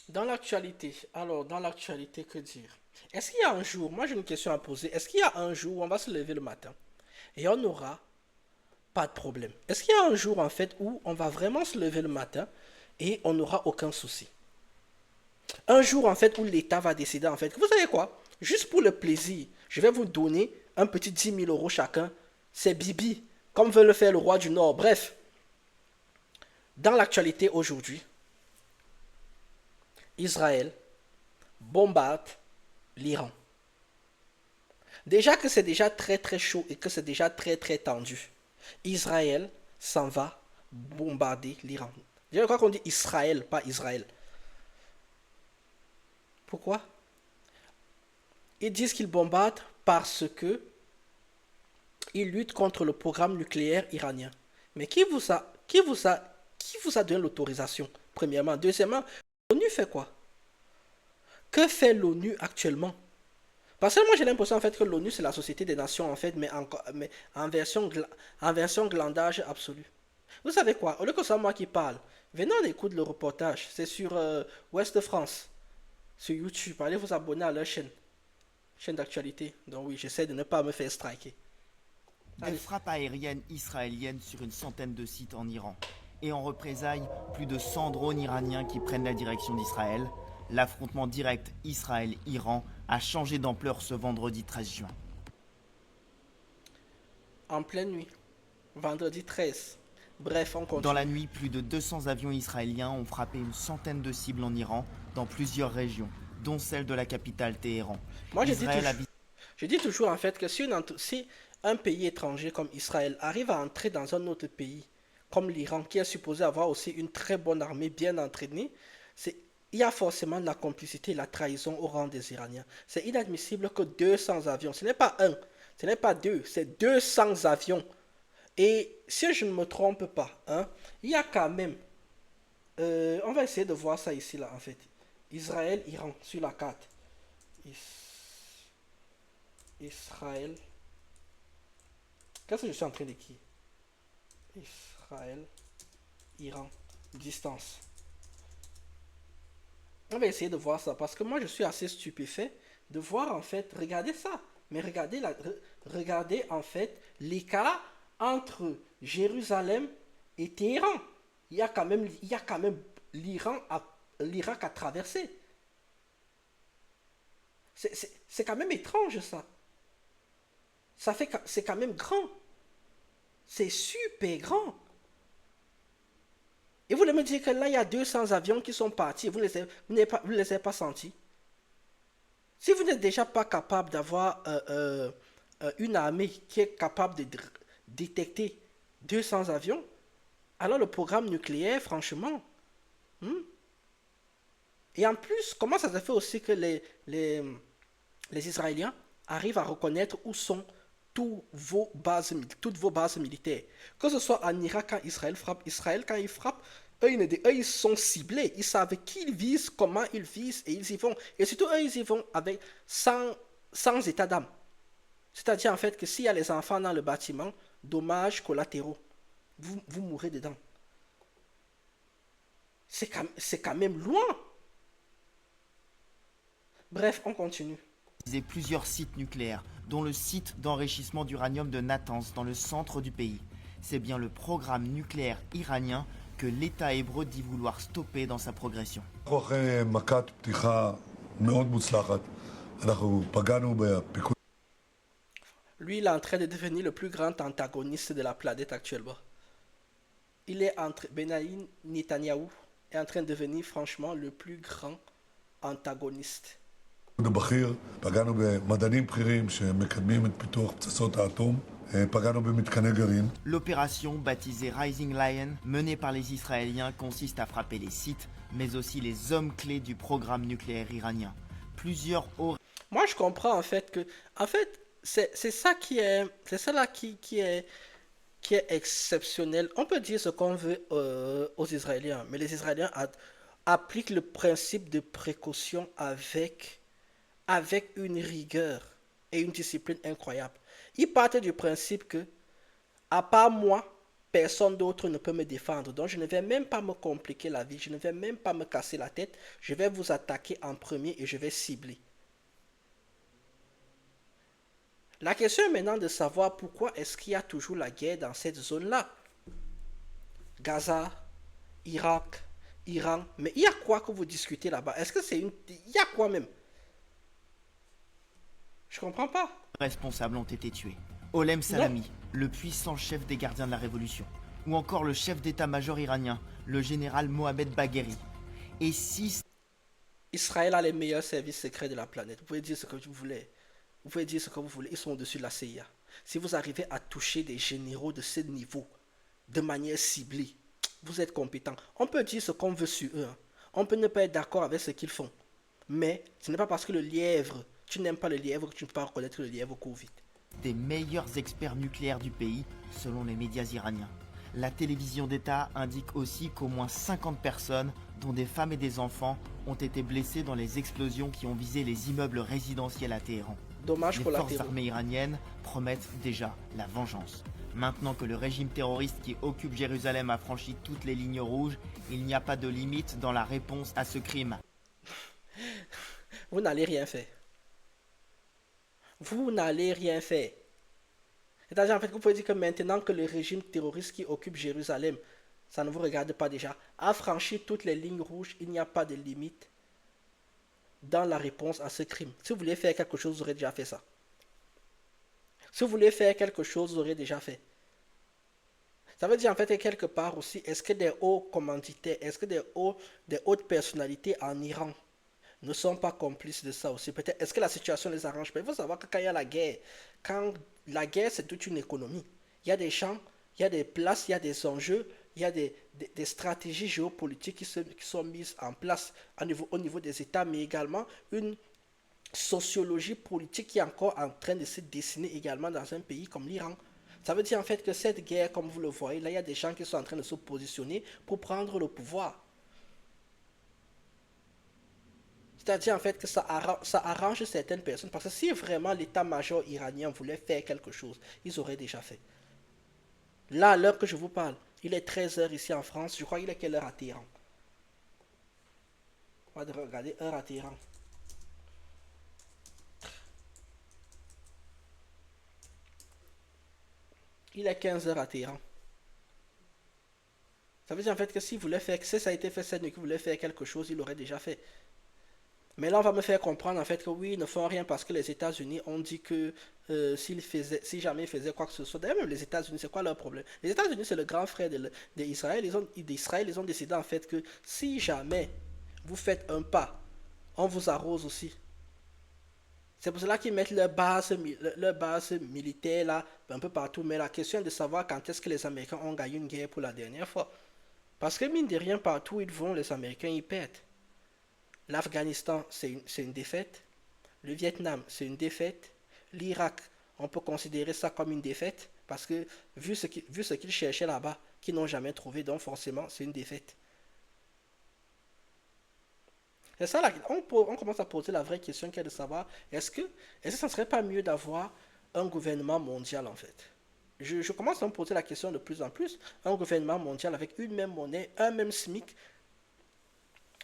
Dans l'actualité, que dire? Est-ce qu'il y a un jour, moi j'ai une question à poser, est-ce qu'il y a un jour où on va se lever le matin et on n'aura pas de problème? Est-ce qu'il y a un jour en fait où on va vraiment se lever le matin et on n'aura aucun souci? Un jour en fait où l'État va décider en fait que vous savez quoi? Juste pour le plaisir, je vais vous donner un petit 10 000 € chacun. C'est Bibi, comme veut le faire le roi du Nord. Bref, dans l'actualité aujourd'hui, Israël bombarde l'Iran. Déjà que c'est déjà très très chaud et que c'est déjà très très tendu. Israël s'en va bombarder l'Iran. Déjà, je crois qu'on dit Israël, pas Israël. Pourquoi? Ils disent qu'ils bombardent parce que ils luttent contre le programme nucléaire iranien. Mais qui vous a donné l'autorisation? Premièrement. Deuxièmement, l'ONU fait quoi? Que fait l'ONU actuellement? Parce que moi j'ai l'impression en fait que l'ONU c'est la Société des Nations en fait, mais en version glandage absolu. Vous savez quoi? Au lieu que ce soit moi qui parle, venez on écoute le reportage. C'est sur Ouest France, sur YouTube. Allez vous abonner à leur chaîne d'actualité. Donc oui, j'essaie de ne pas me faire striker. Des Allez. frappes aériennes israéliennes sur une centaine de sites en Iran. Et en représailles, plus de 100 drones iraniens qui prennent la direction d'Israël. L'affrontement direct Israël-Iran a changé d'ampleur ce vendredi 13 juin. En pleine nuit, vendredi 13. Bref, on Dans la continue. nuit, plus de 200 avions israéliens ont frappé une centaine de cibles en Iran, dans plusieurs régions, dont celle de la capitale Téhéran. Moi Israël a je dis toujours en fait que si un pays étranger comme Israël arrive à entrer dans un autre pays, comme l'Iran, qui est supposé avoir aussi une très bonne armée bien entraînée, c'est, il y a forcément la complicité et la trahison au rang des Iraniens. C'est inadmissible que 200 avions, ce n'est pas un, ce n'est pas deux, c'est 200 avions. Et si je ne me trompe pas, hein, il y a quand même, on va essayer de voir ça ici là en fait. Israël, Iran sur la carte. Israël. Qu'est-ce que je suis en train d'écrire? Israël, Iran, distance. On va essayer de voir ça parce que moi je suis assez stupéfait de voir en fait, regardez ça, mais regardez en fait l'écart entre Jérusalem et Téhéran. Il y a quand même l'Irak à traverser. C'est quand même étrange ça. C'est quand même grand. C'est super grand. Et vous voulez me dire que là, il y a 200 avions qui sont partis et vous ne les avez pas sentis. Si vous n'êtes déjà pas capable d'avoir une armée qui est capable de détecter 200 avions, alors le programme nucléaire, franchement. Hmm? Et en plus, comment ça se fait aussi que les Israéliens arrivent à reconnaître où sont toutes vos bases militaires? Que ce soit en Irak quand Israël quand il frappe, eux, ils sont ciblés, ils savent qui ils visent, comment ils visent, et ils y vont. Et surtout, eux, ils y vont avec sans état d'âme. C'est-à-dire en fait que s'il y a les enfants dans le bâtiment, dommages collatéraux, vous mourrez dedans. C'est quand même loin. Bref, on continue. visé plusieurs sites nucléaires, dont le site d'enrichissement d'uranium de Natanz, dans le centre du pays. C'est bien le programme nucléaire iranien que l'État hébreu dit vouloir stopper dans sa progression. Lui, il est en train de devenir le plus grand antagoniste de la planète actuellement. Benjamin Netanyahou est en train de devenir franchement le plus grand antagoniste. בכיר, פגענו במדענים בכירים שמקדמים את פיתוח פצצות האטום, פגענו במתקני גרעין. L'opération, baptisée Rising Lion, menée par les Israéliens, consiste à frapper les sites, mais aussi les hommes clés du programme nucléaire iranien. Plusieurs hauts Moi, je comprends en fait que, en fait, c'est ça c'est ça là qui est exceptionnel. On peut dire ce qu'on veut aux Israéliens, mais les Israéliens appliquent le principe de précaution avec une rigueur et une discipline incroyable. Ils partent du principe que, à part moi, Personne d'autre ne peut me défendre. Donc je ne vais même pas me compliquer la vie, je ne vais même pas me casser la tête. Je vais vous attaquer en premier et je vais cibler. La question est maintenant de savoir pourquoi est-ce qu'il y a toujours la guerre dans cette zone-là. Gaza, Irak, Iran. Mais il y a quoi que vous discutez là-bas? Est-ce que c'est une... Il y a quoi même? Je comprends pas. Responsables ont été tués. Olem Non. Salami, le puissant chef des gardiens de la révolution. Ou encore le chef d'état-major iranien, le général Mohamed Bagheri. Et 6 Israël a les meilleurs services secrets de la planète. Vous pouvez dire ce que vous voulez. Vous pouvez dire ce que vous voulez. Ils sont au-dessus de la CIA. Si vous arrivez à toucher des généraux de ce niveau de manière ciblée, vous êtes compétent. On peut dire ce qu'on veut sur eux. Hein. On peut ne pas être d'accord avec ce qu'ils font. Mais ce n'est pas parce que le lièvre, tu n'aimes pas le lièvre que tu ne peux pas reconnaître le lièvre court vite. des meilleurs experts nucléaires du pays, selon les médias iraniens. La télévision d'État indique aussi qu'au moins 50 personnes, dont des femmes et des enfants, ont été blessées dans les explosions qui ont visé les immeubles résidentiels à Téhéran. Dommage Les pour la forces terre. armées iraniennes promettent déjà la vengeance. Maintenant que le régime terroriste qui occupe Jérusalem a franchi toutes les lignes rouges, il n'y a pas de limite dans la réponse à ce crime. Vous n'allez rien faire. Vous n'allez rien faire. C'est-à-dire, en fait, vous pouvez dire que maintenant que le régime terroriste qui occupe Jérusalem, ça ne vous regarde pas déjà, a franchi toutes les lignes rouges, il n'y a pas de limite dans la réponse à ce crime. Si vous voulez faire quelque chose, vous aurez déjà fait ça. Si vous voulez faire quelque chose, vous aurez déjà fait. Ça veut dire en fait que quelque part aussi, est-ce que des hauts commanditaires, est-ce que des hautes personnalités en Iran ne sont pas complices de ça aussi? Peut-être, est-ce que la situation les arrange pas? Il faut savoir que quand la guerre c'est toute une économie. Il y a des champs, il y a des places, il y a des enjeux, il y a des stratégies géopolitiques qui sont mises en place au niveau des États, mais également une sociologie politique qui est encore en train de se dessiner également dans un pays comme l'Iran. Ça veut dire en fait que cette guerre, comme vous le voyez, là il y a des gens qui sont en train de se positionner pour prendre le pouvoir. C'est-à-dire en fait que ça arrange certaines personnes. Parce que si vraiment l'état-major iranien voulait faire quelque chose, ils auraient déjà fait. Là, à l'heure que je vous parle, il est 13 heures ici en France. Je crois qu'il est quelle heure à Téhéran? On va regarder heure à Téhéran. Il est 15 heures à Téhéran. Ça veut dire en fait que s'il voulait faire, si ça a été fait cette nuit, qu'il voulait faire quelque chose, il l'aurait déjà fait. Mais là, on va me faire comprendre en fait que oui, ils ne font rien parce que les États-Unis ont dit que si jamais ils faisaient quoi que ce soit, d'ailleurs même les États-Unis, c'est quoi leur problème? Les États-Unis, c'est le grand frère d'Israël. Ils ont décidé en fait que si jamais vous faites un pas, on vous arrose aussi. C'est pour cela qu'ils mettent leur base militaire là, un peu partout. Mais la question est de savoir quand est-ce que les Américains ont gagné une guerre pour la dernière fois. Parce que mine de rien, partout où ils vont, les Américains ils perdent. L'Afghanistan, c'est une défaite. Le Vietnam, c'est une défaite. L'Irak, on peut considérer ça comme une défaite. Parce que vu ce qu'ils cherchaient là-bas, qu'ils n'ont jamais trouvé, donc forcément, c'est une défaite. C'est ça, on commence à poser la vraie question qui est de savoir, est-ce que ça ne serait pas mieux d'avoir un gouvernement mondial en fait? Je commence à me poser la question de plus en plus, un gouvernement mondial avec une même monnaie, un même SMIC,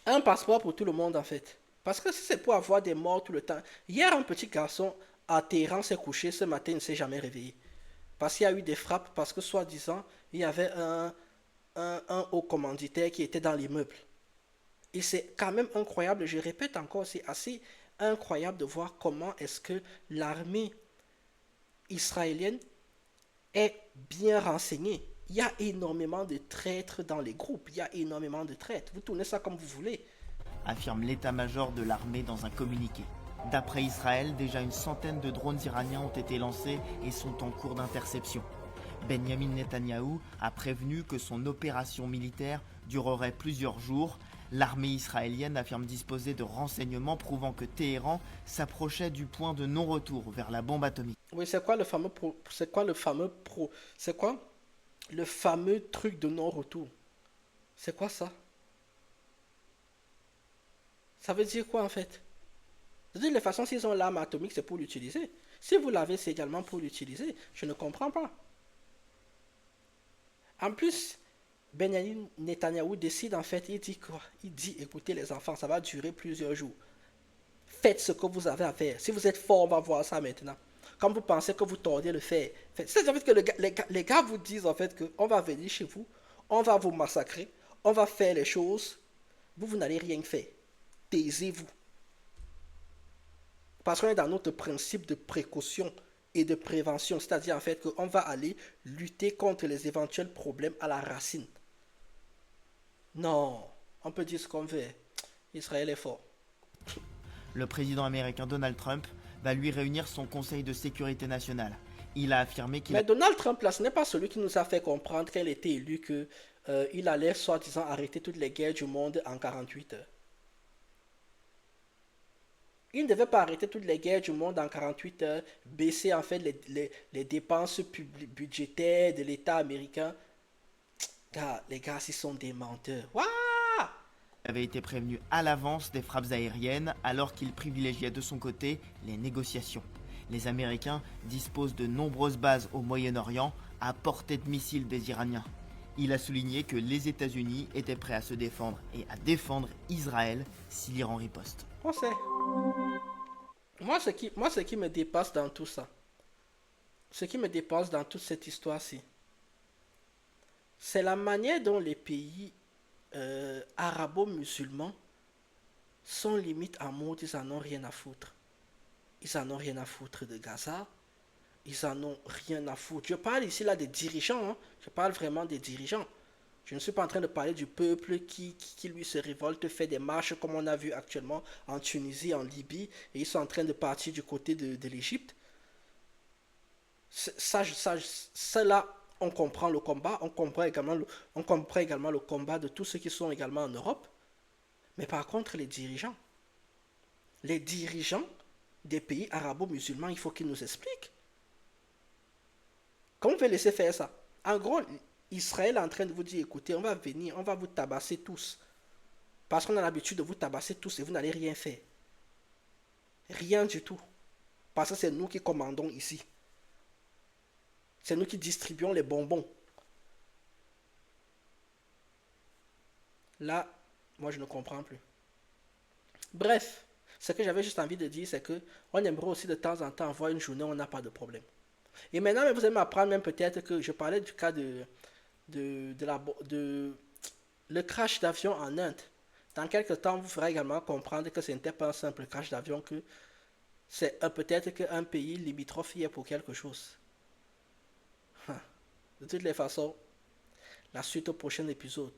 un passeport pour tout le monde en fait. Parce que si c'est pour avoir des morts tout le temps. Hier, un petit garçon à Téhéran s'est couché, ce matin, il ne s'est jamais réveillé. Parce qu'il y a eu des frappes, parce que soi-disant, il y avait un haut commanditaire qui était dans l'immeuble. Et c'est quand même incroyable, je répète encore, c'est assez incroyable de voir comment est-ce que l'armée israélienne est bien renseignée. Il y a énormément de traîtres dans les groupes, il y a énormément de traîtres. Vous tournez ça comme vous voulez. Affirme l'état-major de l'armée dans un communiqué. D'après Israël, déjà une centaine de drones iraniens ont été lancés et sont en cours d'interception. Benjamin Netanyahou a prévenu que son opération militaire durerait plusieurs jours. L'armée israélienne affirme disposer de renseignements prouvant que Téhéran s'approchait du point de non-retour vers la bombe atomique. Oui, c'est quoi le fameux truc de non-retour? C'est quoi ça? Ça veut dire quoi en fait? De toute façon, s'ils ont l'arme atomique, c'est pour l'utiliser. Si vous l'avez, c'est également pour l'utiliser. Je ne comprends pas. En plus, Benjamin Netanyahou décide en fait, il dit quoi? Il dit, écoutez les enfants, ça va durer plusieurs jours. Faites ce que vous avez à faire. Si vous êtes fort, on va voir ça maintenant. Comme vous pensez que vous tordez le fer. C'est en fait que les gars vous disent en fait que on va venir chez vous, on va vous massacrer, on va faire les choses. Vous n'allez rien faire. Taisez-vous. Parce qu'on est dans notre principe de précaution et de prévention. C'est-à-dire en fait qu'on va aller lutter contre les éventuels problèmes à la racine. Non, on peut dire ce qu'on veut. Israël est fort. Le président américain Donald Trump va lui réunir son conseil de sécurité nationale. Il a affirmé qu'il Mais Donald Trump, là, ce n'est pas celui qui nous a fait comprendre qu'il était élu que il allait soi-disant arrêter toutes les guerres du monde en 48 heures. Il ne devait pas arrêter toutes les guerres du monde en 48 heures, baisser en fait les dépenses budgétaires de l'État américain. Les gars, ils sont des menteurs. Waouh! avait été prévenu à l'avance des frappes aériennes alors qu'il privilégiait de son côté les négociations. Les Américains disposent de nombreuses bases au Moyen-Orient à portée de missiles des Iraniens. Il a souligné que les États-Unis étaient prêts à se défendre et à défendre Israël si l'Iran riposte. On sait. Ce qui me dépasse dans tout ça, ce qui me dépasse dans toute cette histoire-ci, c'est la manière dont les pays arabo-musulmans sont limite en mode ils en ont rien à foutre. Ils en ont rien à foutre de Gaza. Ils en ont rien à foutre. Je parle ici là des dirigeants. Hein. Je parle vraiment des dirigeants. Je ne suis pas en train de parler du peuple qui lui se révolte, fait des marches comme on a vu actuellement en Tunisie, en Libye, et ils sont en train de partir du côté de l'Égypte. Là, on comprend le combat, on comprend également le combat de tous ceux qui sont également en Europe. Mais par contre, les dirigeants des pays arabo-musulmans, il faut qu'ils nous expliquent. Comment on peut laisser faire ça? En gros, Israël est en train de vous dire, écoutez, on va venir, on va vous tabasser tous. Parce qu'on a l'habitude de vous tabasser tous et vous n'allez rien faire. Rien du tout. Parce que c'est nous qui commandons ici. C'est nous qui distribuons les bonbons. Là, moi je ne comprends plus. Bref, ce que j'avais juste envie de dire, c'est que on aimerait aussi de temps en temps avoir une journée où on n'a pas de problème. Et maintenant, vous allez m'apprendre même peut-être que je parlais du cas de le crash d'avion en Inde. Dans quelques temps, vous ferez également comprendre que ce n'était pas un simple crash d'avion, que c'est peut-être qu'un pays limitrophe y est pour quelque chose. De toutes les façons, la suite au prochain épisode.